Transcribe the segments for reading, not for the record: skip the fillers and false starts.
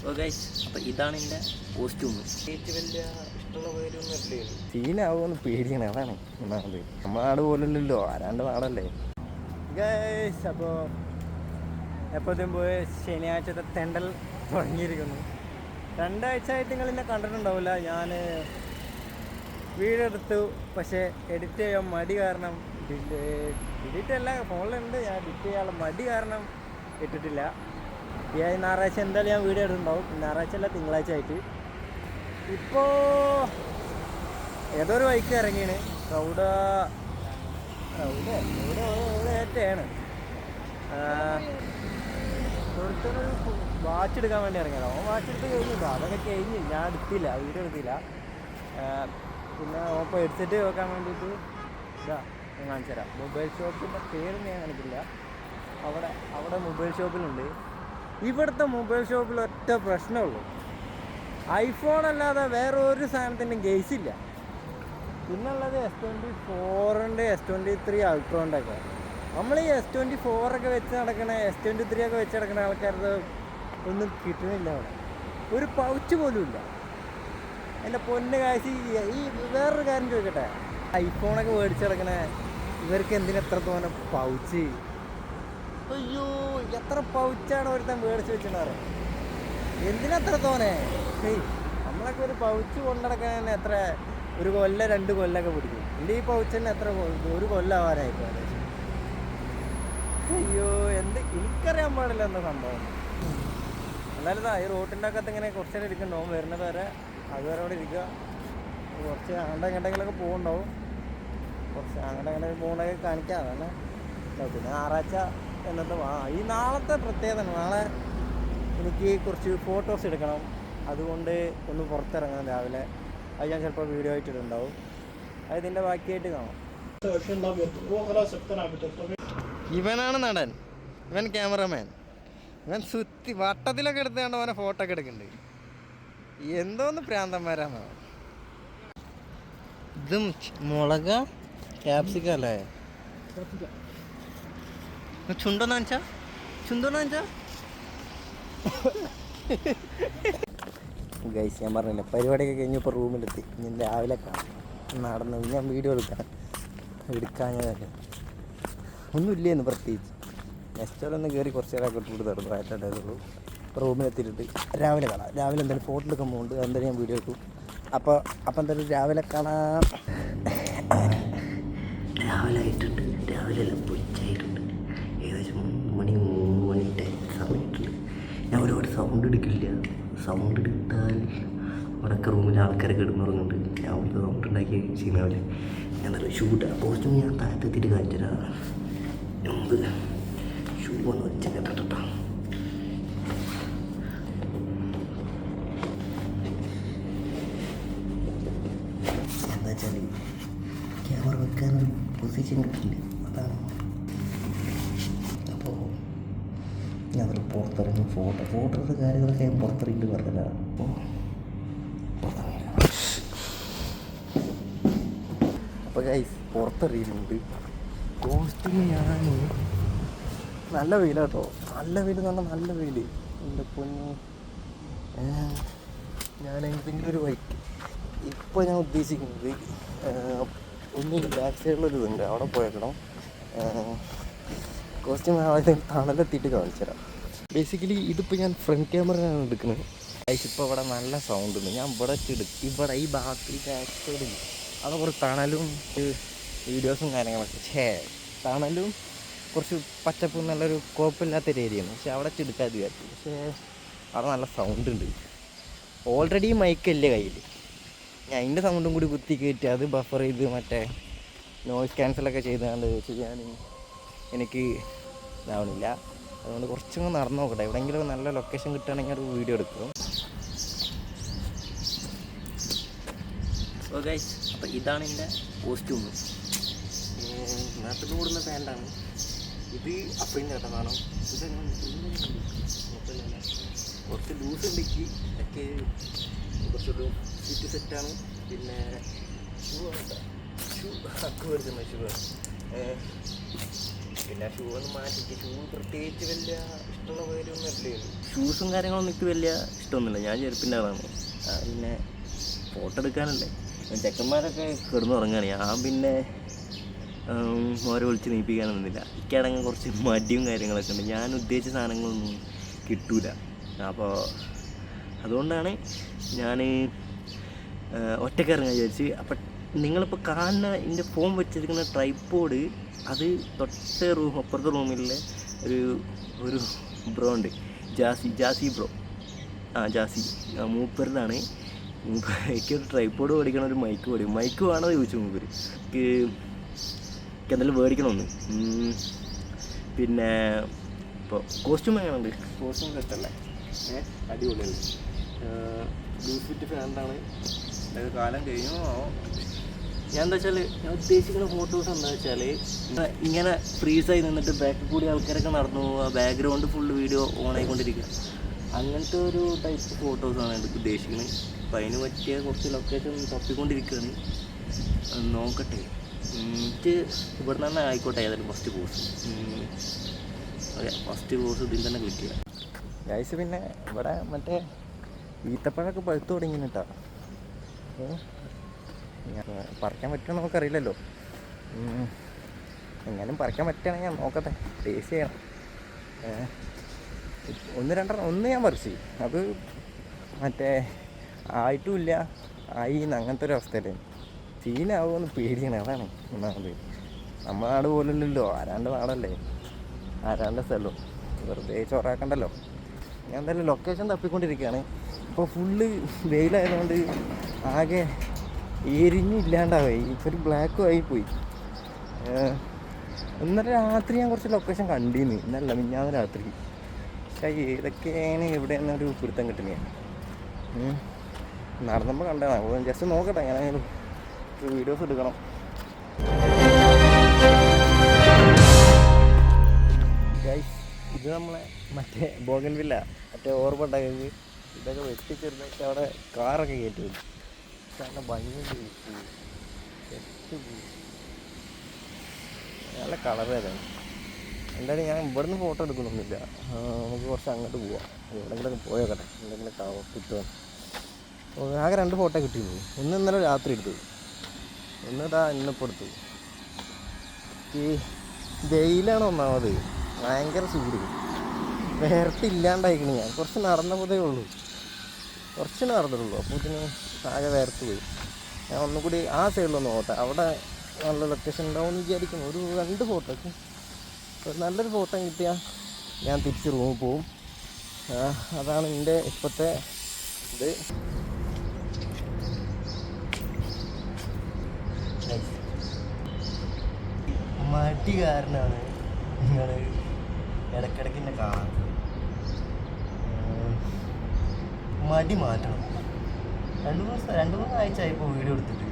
So guys, അപ്പോൾ ഇതാണ് എൻ്റെ കോസ്റ്റ്യൂം. എനിക്ക് വലിയ ഇഷ്ടമുള്ള പേരൊന്നും അല്ലേ, സീനാവുമെന്ന് പേടിയാണ്. അതാണ് ഒന്നാമത്. നമ്മുടെ നാട് പോലല്ലോ, ആരാണ്ട് നാടല്ലേ ഗൈസ്. അപ്പോൾ എപ്പോഴത്തേക്കും പോയി ശനിയാഴ്ചത്തെ തെണ്ടൽ തുടങ്ങിയിരിക്കുന്നു. 2 ആഴ്ചയായിട്ട് നിങ്ങൾ എന്നെ കണ്ടിട്ടുണ്ടാവില്ല. ഞാൻ വീഡിയോ എടുത്തു, പക്ഷേ എഡിറ്റ് ചെയ്യാൻ മടി കാരണം എഡിറ്റ് അല്ല, ഫോണിലുണ്ട്, ഞാൻ എഡിറ്റ് ചെയ്യാനുള്ള മടി കാരണം ഇട്ടിട്ടില്ല. ഈ ഞായറാഴ്ച എന്തായാലും ഞാൻ വീഡിയോ എടുത്തിട്ടുണ്ടാവും. ഞായറാഴ്ച അല്ല, തിങ്കളാഴ്ച ആയിട്ട്. ഇപ്പോൾ ഏതൊരു ബൈക്ക് ഇറങ്ങിയാണ്. ഇവിടെ ഏറ്റയാണ് ഒരുത്തൊരു വാച്ച് എടുക്കാൻ വേണ്ടി ഇറങ്ങിയതാണ്. അവൻ വാച്ച് എടുത്ത് കഴിഞ്ഞിട്ടോ, അതൊക്കെ കഴിഞ്ഞ് ഞാൻ എടുത്തില്ല, വീഡിയോ എടുത്തില്ല. പിന്നെ ഓപ്പോൾ ഹെഡ്സെറ്റ് വെക്കാൻ വേണ്ടിയിട്ട് ഇതാ ഞാൻ കാണിച്ചു തരാം. മൊബൈൽ ഷോപ്പിൻ്റെ പേരൊന്നും ഞാൻ കാണിക്കില്ല. അവിടെ മൊബൈൽ ഷോപ്പിലുണ്ട്. ഇവിടുത്തെ മൊബൈൽ ഷോപ്പിൽ ഒറ്റ പ്രശ്നമുള്ളൂ, ഐഫോൺ അല്ലാതെ വേറെ ഒരു സാധനത്തിൻ്റെയും കേസില്ല. പിന്നുള്ളത് S24 S23 അൾട്രോൻ്റെ ഒക്കെ. നമ്മൾ ഈ S24 ഒക്കെ വെച്ച് നടക്കണ, S23 ഒക്കെ വെച്ച് നടക്കുന്ന ആൾക്കാരുടെ ഒന്നും കിട്ടണില്ല. അവിടെ ഒരു പൗച്ച് പോലും ഇല്ല. എൻ്റെ പൊന്ന് കാശി. ഈ വേറൊരു കാര്യം ചോദിക്കട്ടെ, ഐഫോണൊക്കെ മേടിച്ച് നടക്കണ ഇവർക്ക് എന്തിനെത്ര തോന്നെ പൗച്ച്? അയ്യോ, എത്ര പൗച്ചാണ് ഒരുത്തൻ മേടിച്ച് വെച്ചിട്ടുണ്ടാറ്? എന്തിനത്ര തോന്നെ? നമ്മളൊക്കെ ഒരു പൗച്ച് കൊണ്ടുനടക്കാൻ തന്നെ എത്ര, 1 കൊല്ലം 2 കൊല്ലമൊക്കെ പിടിക്കും. എൻ്റെ ഈ പൗച്ചിന് എത്ര, 1 കൊല്ലമാവാനായിപ്പോൾ ഏകദേശം. അയ്യോ, എനിക്കറിയാൻ പാടില്ല എന്താ സംഭവം. എന്നാലും ഈ റോട്ടിൻ്റെ അകത്ത് ഇങ്ങനെ കുറച്ച് നേരം ഇരിക്കണ്ടാവും, വരുന്നത് വരെ. അതുവരെ അവിടെ ഇരിക്കുക. കുറച്ച് അങ്ങോട്ട് എങ്ങോട്ടെങ്കിലൊക്കെ പോകുന്നുണ്ടാവും. കുറച്ച് അങ്ങോട്ട് എങ്ങോട്ടൊക്കെ പോകുന്നതൊക്കെ കാണിക്കാം. അതന്നെ. പിന്നെ ഞായറാഴ്ച എന്നത്തെ ഈ നാളത്തെ പ്രത്യേകത, നാളെ എനിക്ക് കുറച്ച് ഫോട്ടോസ് എടുക്കണം. അതുകൊണ്ട് ഒന്ന് പുറത്തിറങ്ങണം രാവിലെ. അത് ഞാൻ ചിലപ്പോൾ വീഡിയോ ആയിട്ടിട്ടുണ്ടാവും. അത് ഇതിൻ്റെ ബാക്കിയായിട്ട് കാണാം. ഇവനാണ് നടൻ, ഇവൻ ക്യാമറമാൻ. ഇവൻ സുത്തി വട്ടത്തിലൊക്കെ എടുത്തുകൊണ്ട് അവനെ ഫോട്ടോ ഒക്കെ എടുക്കുന്നുണ്ട്. എന്തോന്ന് പ്രാന്തന്മാരാണ്. ഇതും മുളക ക്യാപ്സിക്കം അല്ലേ? ചുണ്ടോന്ന് കാണിച്ചാ ഗൈസ്, ഞാൻ പറഞ്ഞില്ല, പരിപാടിയൊക്കെ കഴിഞ്ഞപ്പോൾ റൂമിലെത്തി. ഞാൻ രാവിലെ കാണാം നടന്നു. ഞാൻ വീഡിയോ എടുക്കാഞ്ഞതല്ലേ, ഒന്നുമില്ലേന്ന് പ്രത്യേകിച്ച്. നെക്സ്റ്റോലൊന്ന് കയറി കുറച്ച് നേരമൊക്കെ ഇട്ട് കൊടുത്തായിരുന്നു, ആയിട്ടുണ്ടായിരുന്നുള്ളൂ. റൂമിലെത്തിയിട്ട് രാവിലെ കാണാം. രാവിലെ എന്തായാലും ഫോട്ടോ എടുക്കാൻ പോകുന്നുണ്ട്, എന്തായാലും ഞാൻ വീഡിയോ എടുക്കും. അപ്പോൾ എന്തായാലും രാവിലെ കാണാം. രാവിലെ ആയിട്ടുണ്ട്, രാവിലെ എല്ലാം പൊരിച്ചായിട്ടുണ്ട്. ഏകദേശം 3 മണിയുടെ സമയത്തുണ്ട്. ഞാൻ ഒരുപാട് സൗണ്ട് എടുക്കില്ല. സൗണ്ട് എടുത്താൽ അവിടെയൊക്കെ റൂമിൽ ആൾക്കാരൊക്കെ കിടന്നുറങ്ങുന്നുണ്ട്. ഞാൻ അവിടുത്തെ സൗണ്ട് ഉണ്ടാക്കി ചെയ്യുന്നവരെ ഞാൻ നല്ല ഷൂട്ട് പോസ്റ്റും ഞാൻ താഴത്തെത്തിയിട്ട് കാണിച്ചു തരാം. മുമ്പ് ഷൂ വന്ന് വെച്ച കേട്ടോ. എന്താ വെച്ചാൽ ക്യാമറ വെക്കാനൊരു പൊസിഷൻ കിട്ടില്ല, അതാണ്. അപ്പോൾ ഞാനൊരു പുറത്തിറങ്ങി ഫോട്ടോയുടെ കാര്യങ്ങളൊക്കെ ഞാൻ പുറത്തിറങ്ങിയിട്ട് പറഞ്ഞതാണ്. അപ്പോൾ ഗൈസ്, പുറത്തിറങ്ങിയിട്ടുണ്ട്. കോസ്റ്റ്യൂം ഞാൻ നല്ല വെയിലാട്ടോ, നല്ല വെയിൽ എന്ന് പറഞ്ഞാൽ നല്ല വെയിൽ. എൻ്റെ പൊന്നു, ഞാൻ എന്തെങ്കിലും ഒരു വൈക്ക് ഇപ്പോൾ ഞാൻ ഉദ്ദേശിക്കുന്നത് ഒന്നും ബാക്ക് സൈഡിലൊരു ഇതുണ്ട്, അവിടെ പോയേക്കണം. കോസ്റ്റ്യൂം ആദ്യം തണലെത്തിയിട്ട് കാണിച്ചു തരാം. ബേസിക്കലി ഇതിപ്പോൾ ഞാൻ ഫ്രണ്ട് ക്യാമറയാണ് എടുക്കുന്നത്. ഗൈസ്, ഇപ്പോൾ ഇവിടെ നല്ല സൗണ്ട് ഉണ്ട്. ഞാൻ ഇവിടെ ഈ ഭാഗത്തിൽ ബാക്ക് സൈഡിൽ അവിടെ കുറച്ച് തണലും വീഡിയോസും കാര്യങ്ങളൊക്കെ. തണലും കുറച്ച് പച്ചപ്പും നല്ലൊരു കുഴപ്പമില്ലാത്തൊരു ഏരിയയാണ്. പക്ഷെ അവിടെ എടുക്കാതെ വിചാരിച്ചു. പക്ഷേ അവിടെ നല്ല സൗണ്ട് ഉണ്ട്. ഓൾറെഡി മൈക്കല്ലേ കയ്യിൽ, ഞാൻ അതിൻ്റെ സൗണ്ടും കൂടി കുത്തി കയറ്റി അത് ബഫർ ചെയ്ത് മറ്റേ നോയ്സ് ക്യാൻസലൊക്കെ ചെയ്തുകൊണ്ട് ചെയ്യാൻ എനിക്ക് ഇതാവണില്ല. അതുകൊണ്ട് കുറച്ചും നടന്നു നോക്കട്ടെ. എവിടെയെങ്കിലും നല്ല ലൊക്കേഷൻ കിട്ടുകയാണെങ്കിൽ ഒരു വീഡിയോ എടുക്കും. സോ ഗൈസ്, അപ്പോൾ ഇതാണ് എൻ്റെ കോസ്റ്റ്യൂം. നാട്ടിൽ കൂടുന്ന പാൻറ്റാണ് ഇത്. അപ്പഴും ചേട്ടൻ വേണം. കുറച്ച് ലൂസ് ഉണ്ടെങ്കിൽ ഒക്കെ കുറച്ചൊരു ഫിറ്റ് സെറ്റാണ്. പിന്നെ ഷൂ അക്ക് മേടിച്ചിട്ടുണ്ട്. ഷൂ പിന്നെ ഷൂ ഒന്ന് മാറ്റിയിട്ട് ഷൂ പ്രത്യേകിച്ച് വലിയ ഇഷ്ടമുള്ള പേരൊന്നും അല്ലേ? ഷൂസും കാര്യങ്ങളൊന്നും എനിക്ക് വലിയ ഇഷ്ടമൊന്നുമില്ല. ഞാൻ ചെരുപ്പിൻ്റെ ആളാണ്. പിന്നെ ഫോട്ടോ എടുക്കാനല്ലേ, ചെക്കന്മാരൊക്കെ കിടന്നുറങ്ങുകയാണ്. ഞാൻ പിന്നെ ഓരെ വിളിച്ച് നീപ്പിക്കാനൊന്നുമില്ല. എനിക്കാണെങ്കിൽ കുറച്ച് മടിയും കാര്യങ്ങളൊക്കെ ഉണ്ട്. ഞാൻ ഉദ്ദേശിച്ച സാധനങ്ങളൊന്നും കിട്ടൂല. അപ്പോൾ അതുകൊണ്ടാണ് ഞാൻ ഒറ്റയ്ക്ക് ഇറങ്ങാൻ വിചാരിച്ച്. അപ്പം നിങ്ങളിപ്പോൾ കാണുന്ന എൻ്റെ ഫോൺ വെച്ചിരിക്കുന്ന ട്രൈപ്പോഡ് അത് അപ്പുറത്തെ റൂമിലെ ഒരു ബ്രോ ഉണ്ട്, ജാസി ബ്രോ. ജാസി മൂപ്പറിലാണ്. എനിക്കൊരു ട്രൈപ്പോഡ് മേടിക്കണം, ഒരു മൈക്ക് വേണോ ചോദിച്ചു മൂപ്പര്. എനിക്ക് എന്തെങ്കിലും മേടിക്കണമെന്ന്. പിന്നെ ഇപ്പോൾ കോസ്റ്റ്യൂം എങ്ങനെയുണ്ട്? കോഴ്സും സെറ്റല്ലേ? അടിപൊളിയല്ലേ? ലൂസ് ഫിറ്റ് ഫാൻറ്റാണ്. കാലം കഴിഞ്ഞോ. ഞാൻ എന്താ വെച്ചാൽ ഞാൻ ഉദ്ദേശിക്കുന്ന ഫോട്ടോസ് എന്താ വെച്ചാൽ ഇങ്ങനെ ഫ്രീസായി നിന്നിട്ട് ബാക്കിൽ കൂടി ആൾക്കാരൊക്കെ നടന്നു പോവുക, ബാക്ക്ഗ്രൗണ്ട് ഫുള്ള് വീഡിയോ ഓൺ ആയിക്കൊണ്ടിരിക്കുക. അങ്ങനത്തെ ഒരു ടൈപ്പ് ഫോട്ടോസാണ് എനിക്ക് ഉദ്ദേശിക്കുന്നത്. അപ്പോൾ അതിന് പറ്റിയ കുറച്ച് ലൊക്കേഷൻ തപ്പിക്കൊണ്ടിരിക്കുകയാണ്. നോക്കട്ടെ, എനിക്ക് ഇവിടെ തന്നെ ആയിക്കോട്ടെ ഏതായാലും first course. Okay, first course ഇതിൽ തന്നെ ക്ലിക്ക് ചെയ്യാം. ഗൈസ് പിന്നെ ഇവിടെ മറ്റേ ഈത്തപ്പഴമൊക്കെ പഴുത്ത് തുടങ്ങി കേട്ടോ. പറിക്കാൻ പറ്റുമോ നമുക്കറിയില്ലല്ലോ. എങ്ങനെയും പറിക്കാൻ പറ്റുകയാണെങ്കിൽ ഞാൻ നോക്കട്ടെ, ടേസ്റ്റ് ചെയ്യണം. ഒന്ന് ഞാൻ പറിച്ചു, അത് മറ്റേ ആയിട്ടുമില്ല അങ്ങനത്തെ ഒരു അവസ്ഥയല്ലേ. സീനാവുമെന്ന് പേടിയാണ്, അതാണ് ഒന്നാമത്. നമ്മുടെ നാട് പോലല്ലോ, ആരാണ്ട് നാടല്ലേ, ആരാണ്ട് സ്ഥലവും, വെറുതെ ചോറാക്കണ്ടല്ലോ. ഞാൻ എന്തായാലും ലൊക്കേഷൻ തപ്പിക്കൊണ്ടിരിക്കുകയാണ്. ഇപ്പോൾ ഫുള്ള് വെയിലായതുകൊണ്ട് ആകെ എരിഞ്ഞില്ലാണ്ടായി, ഒരു ബ്ലാക്കും ആയിപ്പോയി. ഇന്നലെ രാത്രി ഞാൻ കുറച്ച് ലൊക്കേഷൻ കണ്ടിരുന്നു, ഇന്നല്ല മിഞ്ഞാന്ന് രാത്രി. പക്ഷേ ഏതൊക്കെയാണ് എവിടെയെന്നൊരു പിടുത്തം കിട്ടുന്നതാണ്. നടന്നപ്പോൾ കണ്ടതാണ്. അപ്പോൾ ജസ്റ്റ് നോക്കട്ടെ, ഞാനായാലും വീഡിയോസ് എടുക്കണം. ഗൈസ്, ഇത് നമ്മളെ മറ്റേ ബോഗൻവില്ല, മറ്റേ ഓർമ്മ ഇതൊക്കെ വെട്ടിച്ചെറുതൊക്കെ അവിടെ കാറൊക്കെ കയറ്റി വരും. നല്ല ഭംഗിയുണ്ട്, നല്ല കളർ ഏതാണ്. എന്തായാലും ഞാൻ ഇവിടുന്ന് ഫോട്ടോ എടുക്കുന്നൊന്നുമില്ല. നമുക്ക് കുറച്ച് അങ്ങോട്ട് പോവാം, എവിടെയെങ്കിലൊക്കെ പോയോക്കട്ടെ, എന്തെങ്കിലും കിട്ടുക. ആകെ 2 ഫോട്ടോ കിട്ടിയിരുന്നു. ഒന്ന് ഇന്നലെ രാത്രി എടുത്തു, ഇന്നിപ്പോൾ എടുത്തു. ഈ വെയിലാണ് ഒന്നാമത്, ഭയങ്കര ചൂട്, വേർത്തില്ലാണ്ടായിരിക്കണം. ഞാൻ കുറച്ച് നടന്നപ്പോഴേ ഉള്ളൂ, കുറച്ച് നടന്നിട്ടുള്ളൂ, അപ്പോൾ ഇതിന് ആകെ വേർത്ത് പോയി. ഞാൻ ഒന്നുകൂടി ആ സൈഡിലൊന്ന് നോട്ടെ, അവിടെ നല്ല ലൊക്കേഷൻ ഉണ്ടാവുമെന്ന് വിചാരിക്കുന്നു. ഒരു 2 ഫോട്ടോക്ക് നല്ലൊരു ഫോട്ടോ കിട്ടിയാൽ ഞാൻ തിരിച്ച് റൂമിൽ പോവും. അതാണ് എൻ്റെ ഇപ്പോഴത്തെ ഇത്. മടി കാരനാണ് നിങ്ങൾ ഇടയ്ക്കിടയ്ക്ക് എന്നെ കാണാൻ. മടി മാറ്റണം. 2-3 ആഴ്ച ആയിപ്പോൾ വീഡിയോ എടുത്തിട്ട്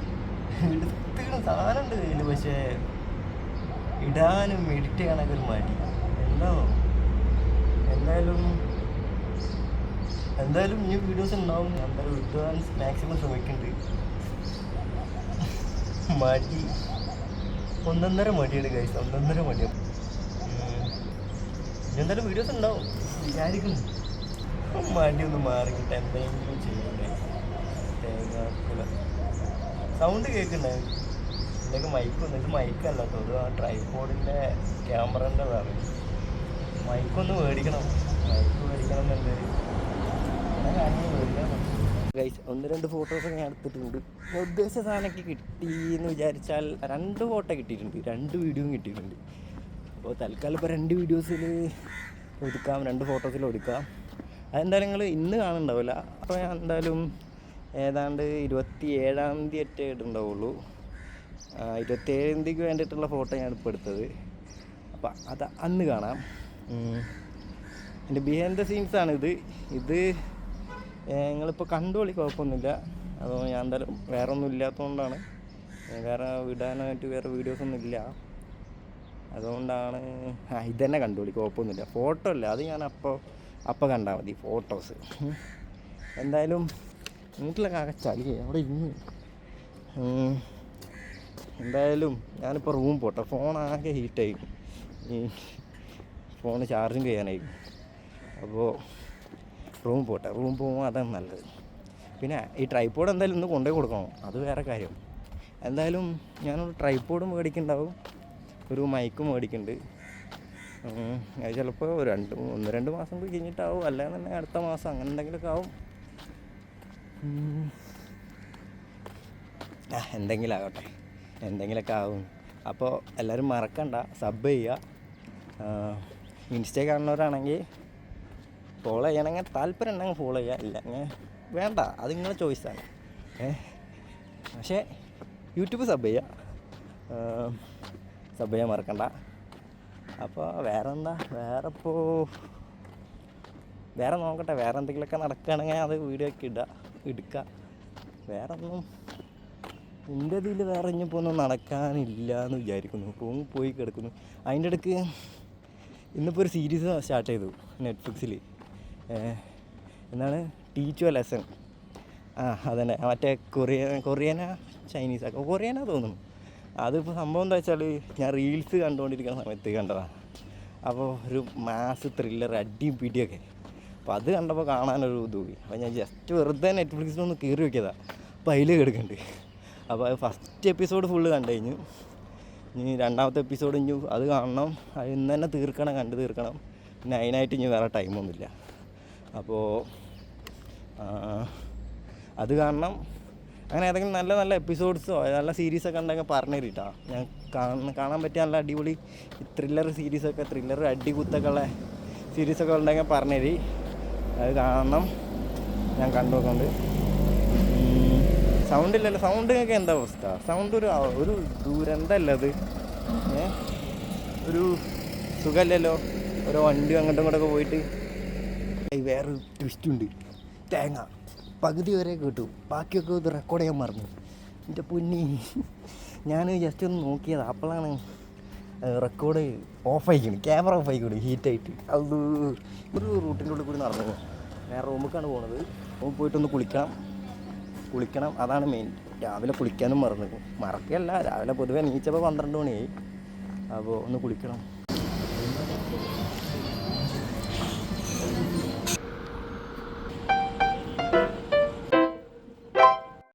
സാധനം ഉണ്ട് കയ്യിൽ, പക്ഷേ ഇടാനും എഡിറ്റ് ചെയ്യാനൊക്കെ ഒരു മടി. എന്താണോ, എന്തായാലും ഈ വീഡിയോസ് ഉണ്ടാവും. എന്തായാലും ഇടാൻ മാക്സിമം ശ്രമിക്കുന്നുണ്ട്. മടി 1.5 മടിയാണ് ഗൈസ്, 1.5 മടിയാണ്. എന്തായാലും വീഡിയോസ് ഉണ്ടാവും വിചാരിക്കുന്നു. മടി ഒന്ന് മാറിക്കിട്ട് എന്തെങ്കിലും ചെയ്യണ്ടേ. തേങ്ങാക്കുല സൗണ്ട് കേൾക്കുന്നുണ്ടാവും. ഇതൊക്കെ മൈക്കൊന്നും, ഇത് മൈക്കല്ല കേട്ടോ, ഇത് ആ ട്രൈപോഡിൻ്റെ ക്യാമറൻ്റെ വേറെ. മൈക്കൊന്ന് മേടിക്കണം എന്നുണ്ട്. ഗൈസ് 1-2 ഫോട്ടോസൊക്കെ ഞാൻ എടുത്തിട്ടുണ്ട്. ഉദ്ദേശിച്ച സാധനമൊക്കെ കിട്ടിയെന്ന് വിചാരിച്ചാൽ 2 ഫോട്ടോ കിട്ടിയിട്ടുണ്ട്, 2 വീഡിയോയും കിട്ടിയിട്ടുണ്ട്. അപ്പോൾ തൽക്കാലം ഇപ്പോൾ 2 വീഡിയോസിൽ ഒതുക്കാം, 2 ഫോട്ടോസിൽ ഒതുക്കാം. അതെന്തായാലും നിങ്ങൾ ഇന്ന് കാണുന്നുണ്ടാവില്ല. അപ്പോൾ ഞാൻ എന്തായാലും ഏതാണ്ട് 27-ാം തീയതി ഇട്ടുണ്ടാവുള്ളൂ. 27-ാം തീയതിക്ക് വേണ്ടിയിട്ടുള്ള ഫോട്ടോ ഞാനിപ്പോൾ എടുത്തത്. അപ്പോൾ അത് അന്ന് കാണാം. എൻ്റെ ബിഹൈൻഡ് ദ സീൻസാണിത്. ഇത് നിങ്ങളിപ്പോൾ കണ്ടോളി, കുഴപ്പമൊന്നുമില്ല. അപ്പോൾ ഞാൻ എന്തായാലും വേറെ ഒന്നും ഇല്ലാത്തതുകൊണ്ടാണ്, വേറെ വിടാനായിട്ട് വേറെ വീഡിയോസൊന്നും ഇല്ല, അതുകൊണ്ടാണ്. ഇതന്നെ കണ്ടോളി, കുഴപ്പമൊന്നുമില്ല. ഫോട്ടോ അല്ല, അത് ഞാൻ അപ്പോൾ കണ്ടാൽ മതി ഫോട്ടോസ്. എന്തായാലും വീട്ടിലൊക്കെ ആകെ ചളി അവിടെ ഇരുന്ന്. എന്തായാലും ഞാനിപ്പോൾ റൂം പോട്ടെ, ഫോൺ ആകെ ഹീറ്റായി. ഈ ഫോണ് ചാർജും ചെയ്യാനായി. അപ്പോൾ റൂമിൽ പോട്ടെ, റൂമിൽ പോകുമ്പോൾ അതാണ് നല്ലത്. പിന്നെ ഈ ട്രൈപ്പോഡ് എന്തായാലും ഇന്ന് കൊണ്ടുപോയി കൊടുക്കണം, അത് വേറെ കാര്യം. എന്തായാലും ഞാനൊരു ട്രൈപ്പോഡ് മേടിക്കുന്നുണ്ടാവും, ഒരു മൈക്കും മേടിക്കുന്നുണ്ട്. അത് ചിലപ്പോൾ 1-2 മാസം കൂടി കഴിഞ്ഞിട്ടാവും, അല്ലെങ്കിൽ തന്നെ അടുത്ത മാസം അങ്ങനെ എന്തെങ്കിലുമൊക്കെ ആവും. എന്തെങ്കിലും ആകട്ടെ, എന്തെങ്കിലുമൊക്കെ ആവും. അപ്പോൾ എല്ലാവരും മറക്കണ്ട, സബ് ചെയ്യുക. ഇൻസ്റ്റ കാണുന്നവരാണെങ്കിൽ ഫോളോ ചെയ്യണമെങ്കിൽ താല്പര്യം ഉണ്ടെങ്കിൽ ഫോളോ ചെയ്യുക, ഇല്ലെങ്കിൽ വേണ്ട, അത് നിങ്ങളുടെ ചോയ്സാണ്. പക്ഷേ യൂട്യൂബ് സബ് ചെയ്യാൻ മറക്കണ്ട. അപ്പോൾ വേറെ നോക്കട്ടെ, വേറെ എന്തെങ്കിലുമൊക്കെ നടക്കുകയാണെങ്കിൽ അത് വീഡിയോ ഒക്കെ എടുക്കുക. വേറെ ഒന്നും എൻ്റെ ഇതിൽ വേറെ ഇനിയിപ്പോൾ ഒന്നും നടക്കാനില്ല എന്ന് വിചാരിക്കുന്നു. പോയി കിടക്കുന്നു. അതിൻ്റെ ഇടയ്ക്ക് ഇന്നിപ്പോൾ ഒരു സീരീസ് സ്റ്റാർട്ട് ചെയ്തു നെറ്റ്ഫ്ലിക്സിൽ. എന്താണ്, ടീച്ച് എ ലെസൺ. അതന്നെ, മറ്റേ കൊറിയനാ ചൈനീസൊക്കെ, കൊറിയനാ തോന്നുന്നു. അതിപ്പോൾ സംഭവം എന്താ വെച്ചാൽ, ഞാൻ റീൽസ് കണ്ടുകൊണ്ടിരിക്കുന്ന സമയത്ത് കണ്ടതാണ്. അപ്പോൾ ഒരു മാസ് ത്രില്ലർ അടിയും പിടിയൊക്കെ. അപ്പോൾ അത് കണ്ടപ്പോൾ കാണാനൊരു ഇത് പോയി. അപ്പോൾ ഞാൻ ജസ്റ്റ് വെറുതെ നെറ്റ്ഫ്ലിക്സിലൊന്ന് കയറി നോക്കിയതാണ്. അപ്പോൾ അതിൽ കിടക്കുന്നുണ്ട്. അപ്പോൾ അത് ഫസ്റ്റ് എപ്പിസോഡ് ഫുള്ള് കണ്ടു കഴിഞ്ഞു. ഇനി 2ാമത്തെ എപ്പിസോഡ് ഇനി അത് കാണണം. അത് ഇന്ന് തന്നെ കണ്ടു തീർക്കണം. പിന്നെ അതിനായിട്ട് ഇനി വേറെ ടൈമൊന്നുമില്ല. അപ്പോൾ അത് കാണണം. അങ്ങനെ ഏതെങ്കിലും നല്ല നല്ല എപ്പിസോഡ്സോ നല്ല സീരീസൊക്കെ ഉണ്ടെങ്കിൽ പറഞ്ഞു തരിട്ടാ. ഞാൻ കാണാൻ പറ്റിയ നല്ല അടിപൊളി ത്രില്ലർ സീരീസൊക്കെ, ത്രില്ലർ അടികുത്തൊക്കെ ഉള്ള സീരീസൊക്കെ ഉണ്ടെങ്കിൽ പറഞ്ഞു തരി. അത് കാണണം. ഞാൻ കണ്ടു നോക്കുന്നുണ്ട്. സൗണ്ടില്ലല്ലോ, സൗണ്ടൊക്കെ എന്താ അവസ്ഥ? സൗണ്ട് ഒരു ദുരന്തമല്ല അത്. ഒരു സുഖമല്ലല്ലോ. ഓരോ വണ്ടി അങ്ങോട്ടും ഇങ്ങോട്ടൊക്കെ പോയിട്ട്. വേറൊരു ട്വിസ്റ്റുണ്ട്. തേങ്ങ പകുതി വരെ കേട്ടു, ബാക്കിയൊക്കെ ഇത് റെക്കോർഡ് ചെയ്യാൻ മറന്നു. എൻ്റെ പൊന്നി, ഞാൻ ജസ്റ്റ് ഒന്ന് നോക്കിയത്. അപ്പോഴാണ് റെക്കോർഡ് ഓഫായിക്കണം, ക്യാമറ ഓഫായിക്കൂടി ഹീറ്റായിട്ട്. അത് ഒരു റൂട്ടിൻ്റെ ഉള്ളിൽ കൂടി നടന്നു. ഞാൻ റൂമിലേക്കാണ് പോകുന്നത്. റൂമിൽ പോയിട്ടൊന്ന് കുളിക്കണം, അതാണ് മെയിൻ. രാവിലെ കുളിക്കാനും മറക്കല്ല. രാവിലെ പൊതുവെ എണീച്ചപ്പോൾ 12 മണിയായി. അപ്പോൾ ഒന്ന് കുളിക്കണം.